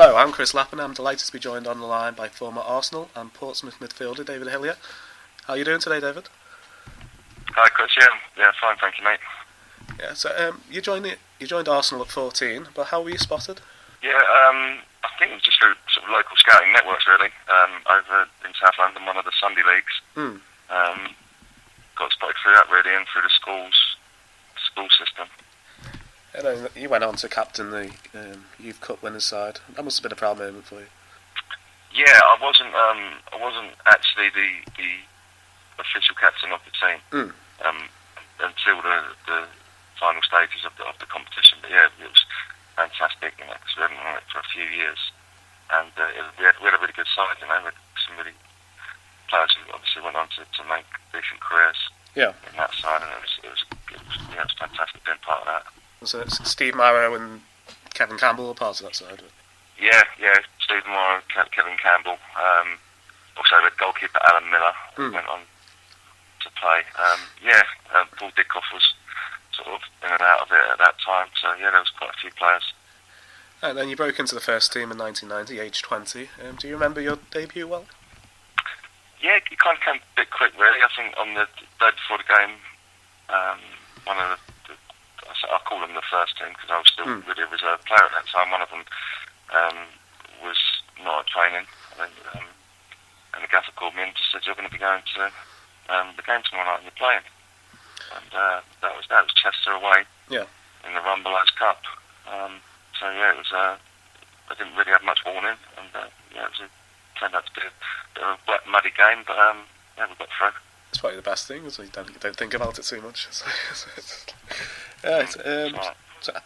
Hello, I'm Chris Lappin. I'm delighted to be joined on the line by former Arsenal and Portsmouth midfielder David Hillier. How are you doing today, David? Hi, Chris. Yeah, fine, thank you, mate. Yeah, so you joined Arsenal at 14, but how were you spotted? Yeah, I think it was just through sort of local scouting networks, really. Over in South London, one of the Sunday leagues. Got spotted through that, really, and through the school system. And then you went on to captain the Youth Cup winners side. That must have been a proud moment for you. Yeah, I wasn't actually the official captain of the team until the final stages of the competition. But yeah, it was fantastic, because we hadn't won it for a few years, and we had a really good side, with some really players who obviously went on to make decent careers. Yeah. In that side, and it was fantastic being part of that. So Steve Morrow and Kevin Campbell were part of that side. Yeah, Steve Morrow, Kevin Campbell, also the goalkeeper Alan Miller went on to play. Paul Dickoff was sort of in and out of it at that time, so yeah, there was quite a few players. And then you broke into the first team in 1990, age 20. Do you remember your debut well? Yeah, it kind of came a bit quick, really. I think on the day before the game, one of I call them the first team because I was still really a reserve player at that time. One of them was not at training, and the gaffer called me and just said, "You're going to be going to the game tomorrow night and you're playing." And that was Chester away in the Rumbelows Cup. So yeah, it was. I didn't really have much warning, and it turned out to be a bit of a wet, muddy game, but we got through. It's probably the best thing, is you don't think about it too much.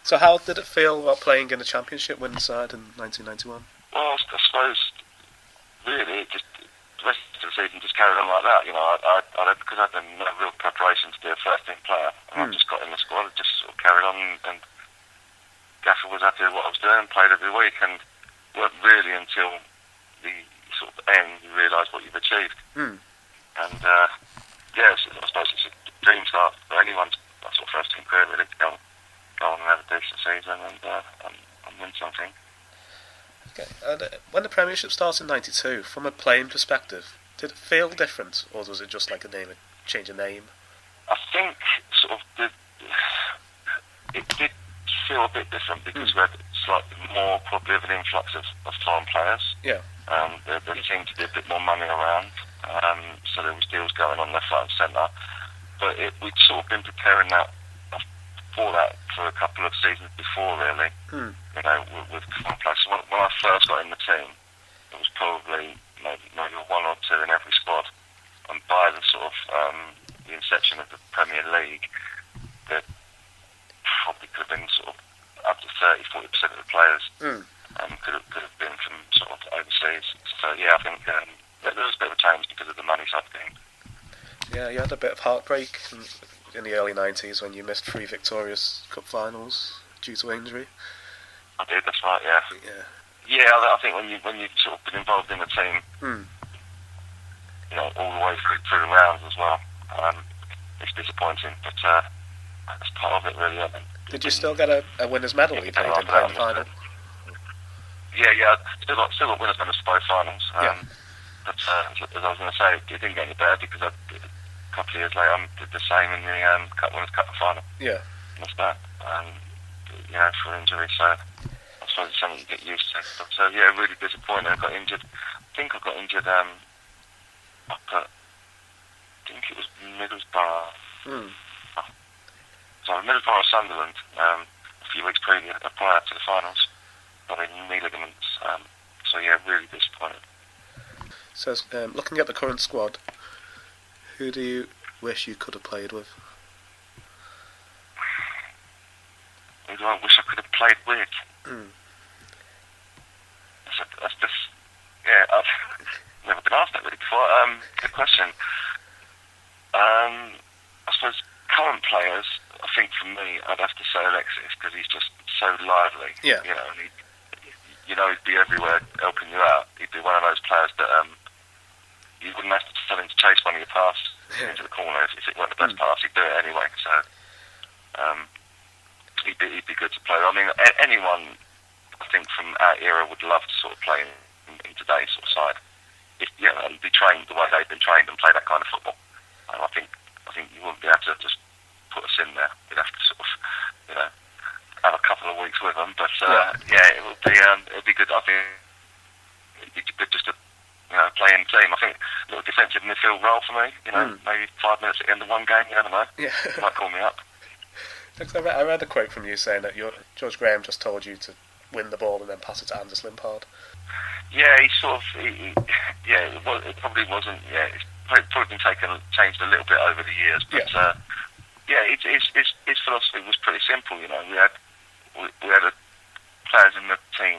So how did it feel about playing in the Championship winning side in 1991? Well, I suppose really the rest of the season just carried on like that. Because I'd done no real preparation to be a first team player, and I just got in the squad and just sort of carried on. And Gaffer was happy with what I was doing, played every week, and weren't really until the sort of end you realise what you've achieved. And I suppose it's a dream start for anyone's sort of first team career, really, to go on and have a decent season and win something. Okay. And when the Premiership started in '92, from a playing perspective, did it feel different, or was it just like a change of name? I think sort of it did feel a bit different because we had slightly more probably of an influx of foreign players. Yeah. There seemed to be a bit more money around, so there was deals going on left, right, and centre. But we'd sort of been preparing for that for a couple of seasons before, really. With foreign players. So when I first got in the team, it was probably maybe one or two in every squad. And by the sort of the inception of the Premier League, there probably could have been sort of up to 30-40% of the players could have been from sort of overseas. So yeah, I think there was a bit of a change because of the money side of things. Yeah, you had a bit of heartbreak in the early 90s when you missed 3 victorious cup finals due to injury. I did, that's right, yeah. Yeah, I think when you've sort of been involved in the team, all the way through the rounds as well, it's disappointing, but that's part of it, really. Did you still get a winner's medal when you played in the final? Yeah, I still got winners' medals for both finals. But as I was going to say, it didn't get any better because a couple of years later I did the same in the Winners' Cup final. Yeah. Missed that, for injury, so I suppose it's something you get used to. But, so yeah, really disappointed. I got injured. I think I got injured up at, I think it was Middlesbrough. So Middlesbrough Sunderland, a few weeks prior to the finals, got in knee ligaments. So yeah, really disappointed. So, looking at the current squad, who do you wish you could have played with? Who do I wish I could have played with? That's just, I've never been asked that really before. Good question. I suppose current players, I think for me, I'd have to say Alexis, because he's just so lively. Yeah. And he'd be everywhere helping you out. He'd be one of those players that you wouldn't have to tell him to chase one of your passes into the corner. If it weren't the best pass, he'd do it anyway. So he'd be good to play. I mean, anyone I think from our era would love to sort of play in today's sort of side. And be trained the way they've been trained and play that kind of football. And I think you wouldn't be able to just put us in there. You'd have to sort of, have a couple of weeks with them. But it would be good. I think it'd be good just to play in the team. I think a little defensive midfield role for me. Maybe 5 minutes at the end of one game. You never know. Yeah, might call me up. I read a quote from you saying that George Graham just told you to win the ball and then pass it to Anders Limpard. Yeah, he sort of. It probably wasn't. Yeah, it's probably been changed a little bit over the years. But his philosophy was pretty simple. We had players in the team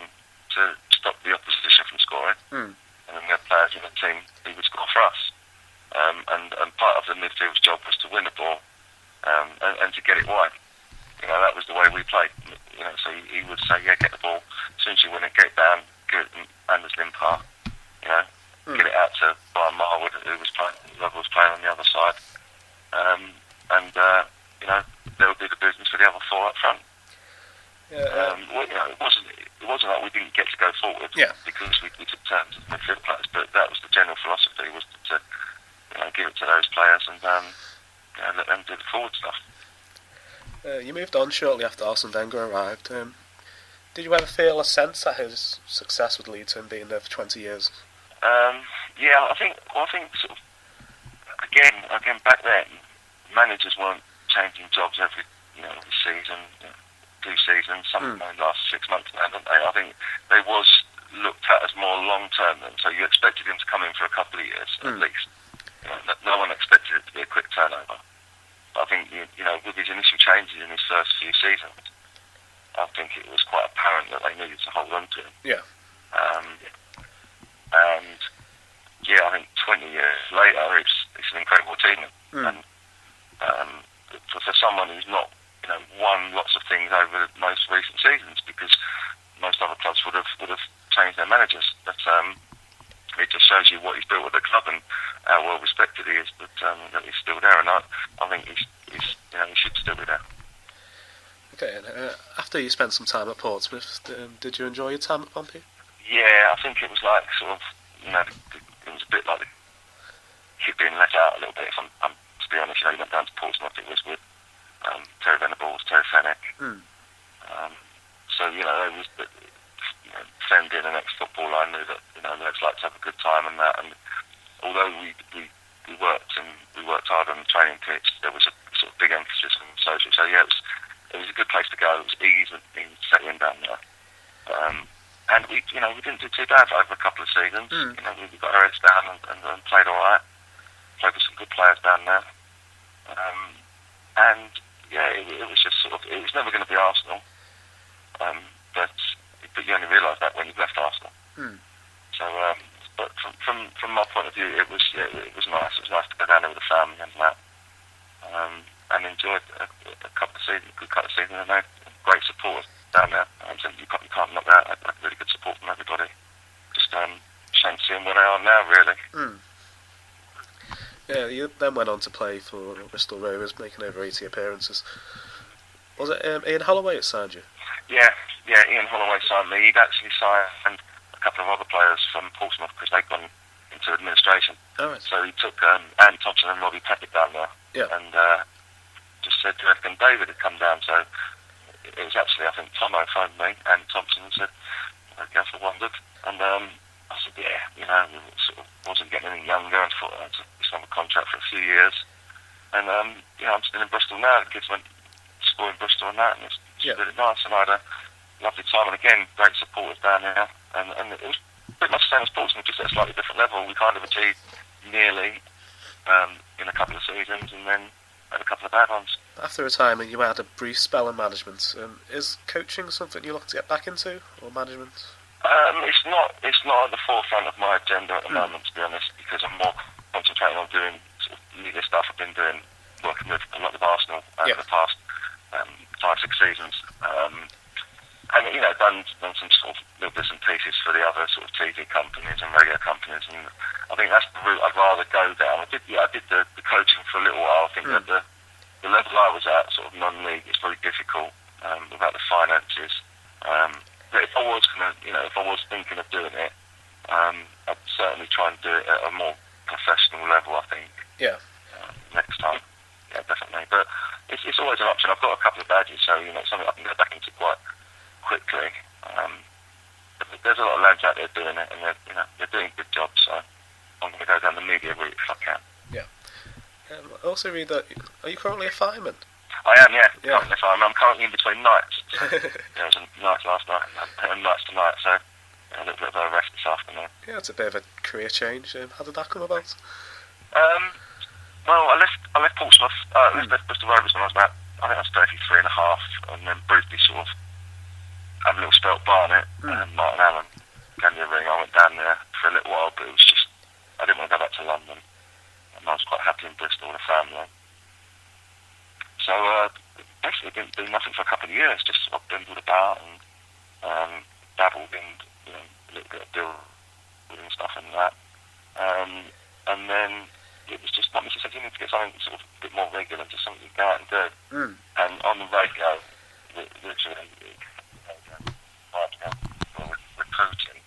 to stop the opposition from scoring, and then we had players in the team who would score for us. And part of the midfield's job was to win the ball and to get it wide. That was the way we played. So he would say, get the ball. As soon as you win it, get it down. Give it to Anders Limpard. Get it out to Brian Marwood, who was playing on the other side. They'll do the business for the other four up front. It wasn't like we didn't get to go forward because we took turns as midfield players, but that was the general philosophy, was to give it to those players and let them do the forward stuff. You moved on shortly after Arsene Wenger arrived. Did you ever feel a sense that his success would lead to him being there for 20 years? I think sort of again back then, managers weren't changing jobs every season, 2 seasons. Some last 6 months now, don't they? I think they was looked at as more long term than. So you expected him to come in for a couple of years at least. No one expected it to be a quick turnover. But I think with his initial changes in his first few seasons, I think it was quite apparent that they needed to hold on to him. Yeah. I think 20 years later, it's an incredible achievement. And for someone who's not, won lots of things over the most recent seasons, because most other clubs would have changed their managers. But it just shows you what he's built with the club and how well respected he is. That he's still there, and I think he should still be there. Okay, and after you spent some time at Portsmouth, did you enjoy your time at Pompey? Yeah, I think it was like sort of, it was a bit like he'd been let out a little bit. If I'm to be honest, he went down to Portsmouth. It was with Terry Venables, Terry Fennick. So they was Fen being an ex-footballer, I knew that lads like to have a good time and that. And although we worked hard on the training pitch, there was a sort of big emphasis on social. So it was a good place to go. It was easy to settle in down there. And we didn't do too bad over a couple of seasons. We got our heads down and played all right. Played with some good players down there. It was just sort of, it was never going to be Arsenal. But you only realise that when you've left Arsenal. So, but from my point of view, it was nice. It was nice to go down there with the family and that, and enjoyed a couple of seasons, and they had great support down there. So you can't knock that. I had really good support from everybody. Just shame seeing where they are now, really. Yeah, you then went on to play for Bristol Rovers, making over 80 appearances. Was it Ian Holloway that signed you? Yeah, Ian Holloway signed me. He'd actually signed a couple of other players from Portsmouth because they'd gone into administration. Oh, right. So he took Andy Thompson and Robbie Packett down there. Yeah. And just said, do you reckon David had come down? So it was actually, I think, Tomo phoned me, Andy Thompson, and said, I guess I wondered. And I said, we sort of wasn't getting any younger, and thought I'd just have a contract for a few years. And I'm still in Bristol now. The kids went to school in Bristol and that, and it's really nice. And I had a lovely time, and again, great supporters down there. And it was pretty much the same as Portsmouth, just at a slightly different level. We kind of achieved nearly in a couple of seasons, and then had a couple of bad ones. After retirement, you had a brief spell in management. Is coaching something you're looking to get back into, or management? It's not at the forefront of my agenda at the moment, to be honest, because I'm more concentrating on doing sort of leader stuff. I've been working with a lot of Arsenal over the past 5-6 seasons, and done some sort of little bits and pieces for the other sort of TV companies and radio companies, and I think that's the route I'd rather go down. I did the coaching for a little while. I think that the level I was at, sort of non-league, is very difficult without the finances. But was gonna, if I was thinking of doing it, I'd certainly try and do it at a more professional level. I think. Yeah. Next time. Yeah, definitely. But it's always an option. I've got a couple of badges, so it's something I can get back into quite quickly. But there's a lot of lads out there doing it, and they're doing a good job. So I'm going to go down the media route if I can. Yeah. I also read that. Are you currently a fireman? I am, yeah. Currently a fireman. I'm currently in between nights. So, there was a night last night and nights tonight, so a little bit of a rest this afternoon. Yeah, it's a bit of a career change. How did that come about? Well, I left Portsmouth. I left Bristol Rovers when I was I think I was 33 and a half, and then briefly sort of had a little spell at Barnet, and Martin Allen gave me a ring. I went down there for a little while, but it was just, I didn't want to go back to London, and I was quite happy in Bristol with a family. So, basically didn't do nothing for a couple of years, just sort of dwindled about and dabbled in, a little bit of building and stuff and that. And then it was just, like Mr. said, you need to get something sort of a bit more regular, just something to go out and do. And on the radio, literally, recruiting,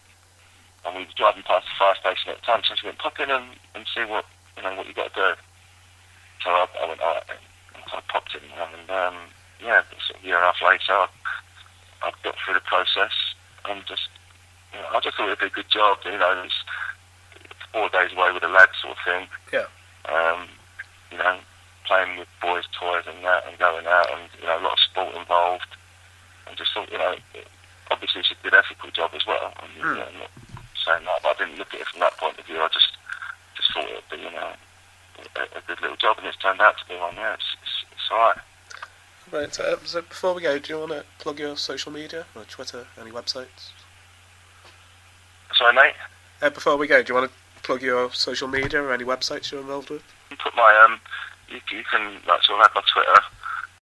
and we were driving past the fire station at the time, so we went, pop in and see what you got to do. So I went, alright, and kind of popped in, and sort of a year and a half later, I got through the process, and just, I just thought it'd be a good job, it's 4 days away with the lads sort of thing. Yeah. Playing with boys' toys and that, and going out, and a lot of sport involved, and just thought, obviously it's a good ethical job as well. And, I'm not saying that, but I didn't look at it from that point of view. I just thought it would be, a good little job, and it's turned out to be one. Yeah, it's alright. Right. So before we go, do you want to plug your social media, or Twitter, any websites? Sorry, mate. Before we go, do you want to plug your social media or any websites you're involved with? Put my you can sort of add my Twitter